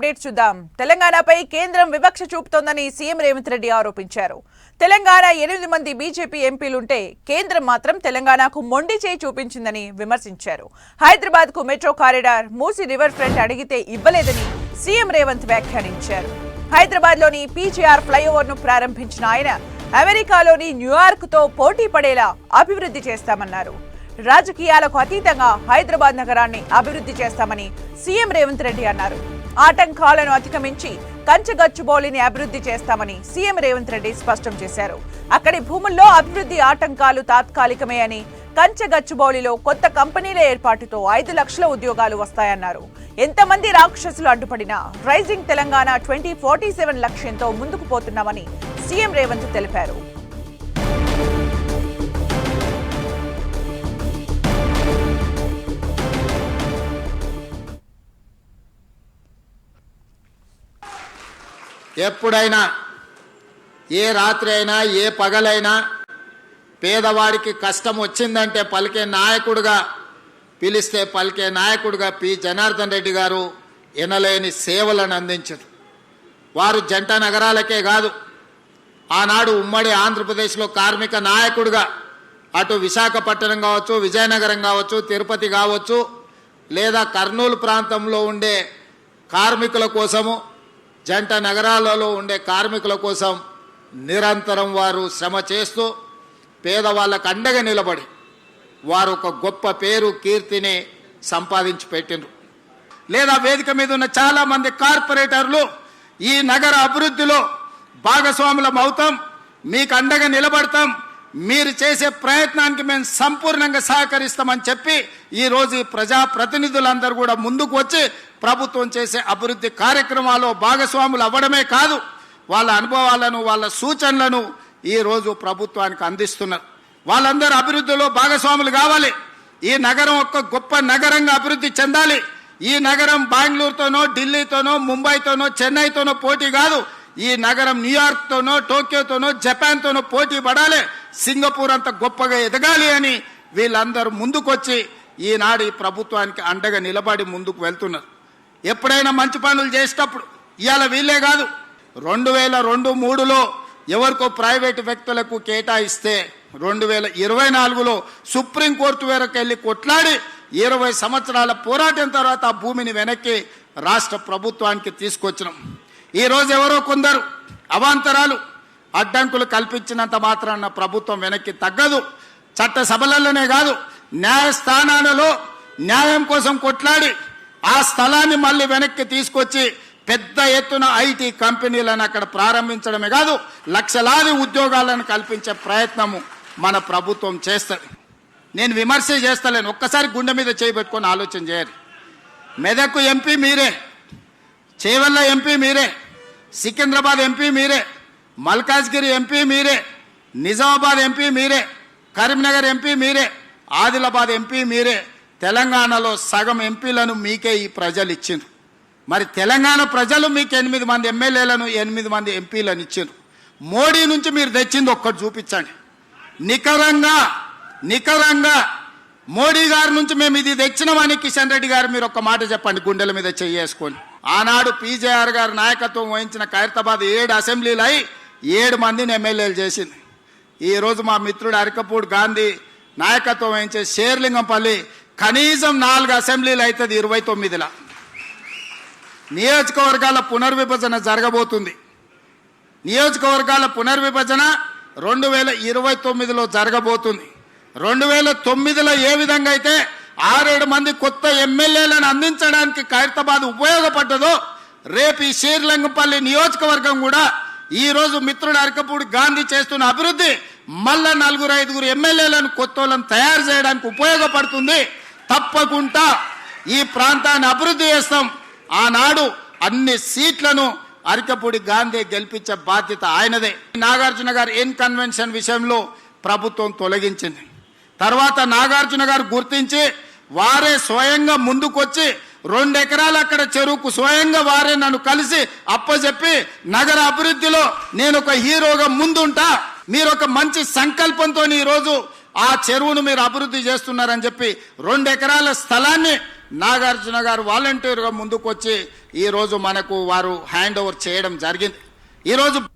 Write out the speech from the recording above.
Update చూద్దాం. తెలంగాణపై కేంద్రం వివక్ష చూపుతోందని సీఎం రేవంత్ రెడ్డి ఆరోపించారు. తెలంగాణ 8 మంది బీజేపీ ఎంపీలుంటే కేంద్రం మాత్రం తెలంగాణకు మొండి చేయి చూపించిందని విమర్శించారు. హైదరాబాద్ కు metro corridor, Musi river front అడిగితే ఇవ్వలేదని సీఎం రేవంత్ వ్యాఖ్యానించారు. హైదరాబాద్ లోని పీజీఆర్ ఫ్లైఓవర్ ను ప్రారంభించిన ఆయన అమెరికాలోని న్యూయార్క్ తో పోటీ పడేలా అభివృద్ధి చేస్తామన్నారు. రాజకీయాలకు అతీతంగా హైదరాబాద్ నగరాన్ని అభివృద్ధి చేస్తామని సీఎం రేవంత్ రెడ్డి అన్నారు. ఆటంకాలను అధిగమించి కంచగచ్చుబౌలిని అభివృద్ధి చేస్తామని సీఎం రేవంత్ రెడ్డి స్పష్టం చేశారు. అక్కడి భూముల్లో అభివృద్ధి ఆటంకాలు తాత్కాలికమే అని, కంచగచ్చుబౌలిలో కొత్త కంపెనీల ఏర్పాటుతో 5 లక్షల ఉద్యోగాలు వస్తాయన్నారు. ఎంతమంది రాక్షసులు అడ్డుపడినా రైజింగ్ తెలంగాణ 2047 లక్ష్యంతో ముందుకు పోతున్నామని సీఎం రేవంత్ తెలిపారు. ఎప్పుడైనా ఏ రాత్రి అయినా ఏ పగలైనా పేదవాడికి కష్టం వచ్చిందంటే పలికే నాయకుడుగా, పిలిస్తే పలికే నాయకుడుగా పి జనార్దన్ రెడ్డి గారు ఎనలేని సేవలను అందించారు. వారు జంట నగరాలకే కాదు, ఆనాడు ఉమ్మడి ఆంధ్రప్రదేశ్లో కార్మిక నాయకుడుగా అటు విశాఖపట్నం కావచ్చు, విజయనగరం కావచ్చు, తిరుపతి కావచ్చు, లేదా కర్నూలు ప్రాంతంలో ఉండే కార్మికుల కోసము, జంట నగరాలలో ఉండే కార్మికుల కోసం నిరంతరం వారు శ్రమ చేస్తూ పేదవాళ్ళకు అండగా నిలబడి వారు ఒక గొప్ప పేరు, కీర్తిని సంపాదించి పెట్టిండ్రు. లేదా వేదిక మీద ఉన్న చాలామంది కార్పొరేటర్లు ఈ నగర అభివృద్ధిలో భాగస్వాములం అవుతాం, మీకు అండగా నిలబడతాం, మీరు చేసే ప్రయత్నానికి మేము సంపూర్ణంగా సహకరిస్తామని చెప్పి ఈరోజు ఈ ప్రజాప్రతినిధులందరూ కూడా ముందుకు వచ్చి ప్రభుత్వం చేసే అభివృద్ధి కార్యక్రమాల్లో భాగస్వాములు అవ్వడమే కాదు, వాళ్ళ అనుభవాలను, వాళ్ళ సూచనలను ఈరోజు ప్రభుత్వానికి అందిస్తున్నారు. వాళ్ళందరూ అభివృద్ధిలో భాగస్వాములు కావాలి. ఈ నగరం ఒక గొప్ప నగరంగా అభివృద్ధి చెందాలి. ఈ నగరం బెంగళూరుతోనో, ఢిల్లీతోనో, ముంబైతోనో, చెన్నైతోనో పోటీ కాదు. ఈ నగరం న్యూయార్క్తోనో, టోక్యోతోనో, జపాన్తోనో పోటీ పడాలి. సింగపూర్ అంత గొప్పగా ఎదగాలి అని వీళ్ళందరూ ముందుకొచ్చి ఈనాడు ఈ ప్రభుత్వానికి అండగా నిలబడి ముందుకు వెళ్తున్నారు. ఎప్పుడైనా మంచి పనులు చేసేటప్పుడు ఇవాళ వీళ్ళే కాదు, 2002-03లో ఎవరికో ప్రైవేటు వ్యక్తులకు కేటాయిస్తే 2024లో సుప్రీంకోర్టు వరకు వెళ్ళి కొట్లాడి 20 సంవత్సరాల పోరాటం తర్వాత ఆ భూమిని వెనక్కి రాష్ట్ర ప్రభుత్వానికి తీసుకొచ్చినాం. ఈరోజు ఎవరో కొందరు అవాంతరాలు, అడ్డంకులు కల్పించినంత మాత్రాన ప్రభుత్వం వెనక్కి తగ్గదు. చట్టసభలలోనే కాదు, న్యాయస్థానాలలో న్యాయం కోసం కొట్లాడి ఆ స్థలాన్ని మళ్ళీ వెనక్కి తీసుకొచ్చి పెద్ద ఎత్తున ఐటీ కంపెనీలను అక్కడ ప్రారంభించడమే కాదు, లక్షలాది ఉద్యోగాలను కల్పించే ప్రయత్నము మన ప్రభుత్వం చేస్తుంది. నేను విమర్శ చేస్తలేను, ఒక్కసారి గుండె మీద చేయబెట్టుకొని ఆలోచన చేయాలి. మెదక్ ఎంపీ మీరే, చేవెళ్ళ ఎంపీ మీరే, సికింద్రాబాద్ ఎంపీ మీరే, మల్కాజ్గిరి ఎంపీ మీరే, నిజామాబాద్ ఎంపీ మీరే, కరీంనగర్ ఎంపీ మీరే, ఆదిలాబాద్ ఎంపీ మీరే. తెలంగాణలో సగం ఎంపీలను మీకే ఈ ప్రజలు ఇచ్చిండ్రు. మరి తెలంగాణ ప్రజలు మీకు 8 మంది ఎమ్మెల్యేలను, 8 మంది ఎంపీలను ఇచ్చిండ్రు. మోడీ నుంచి మీరు తెచ్చింది ఒక్కటి చూపించండి. నికరంగా మోడీ గారి నుంచి మేము ఇది తెచ్చినామని కిషన్ రెడ్డి గారు మీరు ఒక్క మాట చెప్పండి, గుండెల మీద చేసుకొని. ఆనాడు పీజేఆర్ గారు నాయకత్వం వహించిన ఖైరతాబాద్ 7 అసెంబ్లీలు అయి 7 మందిని ఎమ్మెల్యేలు చేసింది. ఈరోజు మా మిత్రుడు అరికపూడి గాంధీ నాయకత్వం వహించే షేర్లింగంపల్లి కనీసం 4 అసెంబ్లీలు అవుతుంది 29ల. నియోజకవర్గాల పునర్విభజన జరగబోతుంది. నియోజకవర్గాల పునర్విభజన 2029లో జరగబోతుంది. 2009లో ఏ విధంగా అయితే 6-7 మంది కొత్త ఎమ్మెల్యేలను అందించడానికి ఖైరతాబాద్ ఉపయోగపడ్డదో, రేపు ఈ షేర్లింగంపల్లి నియోజకవర్గం కూడా ఈరోజు మిత్రుడు అరికపూడి గాంధీ చేస్తున్న అభివృద్ధి మళ్ళా 4-5 ఎమ్మెల్యేలను కొత్తలను తయారు చేయడానికి ఉపయోగపడుతుంది. తప్పకుండా ఈ ప్రాంతాన్ని అభివృద్ధి చేస్తాం. ఆనాడు అన్ని సీట్లను అరికపూడి గాంధీ గెలిపించే బాధ్యత ఆయనదే. నాగార్జున గారు కన్వెన్షన్ విషయంలో ప్రభుత్వం తొలగించింది. తర్వాత నాగార్జున గారు గుర్తించి వారే స్వయంగా ముందుకొచ్చి 2 ఎకరాలు అక్కడ చెరువుకు స్వయంగా వారే నన్ను కలిసి అప్పచెప్పి నగర అభివృద్ధిలో నేను ఒక హీరోగా ముందుంటా, మీరు ఒక మంచి సంకల్పంతో ఈరోజు ఆ చెరువును మీరు అభివృద్ధి చేస్తున్నారని చెప్పి 2 ఎకరాల స్థలాన్ని నాగార్జున గారు వాలంటీర్గా ముందుకొచ్చి ఈరోజు మనకు వారు హ్యాండ్ ఓవర్ చేయడం జరిగింది. ఈరోజు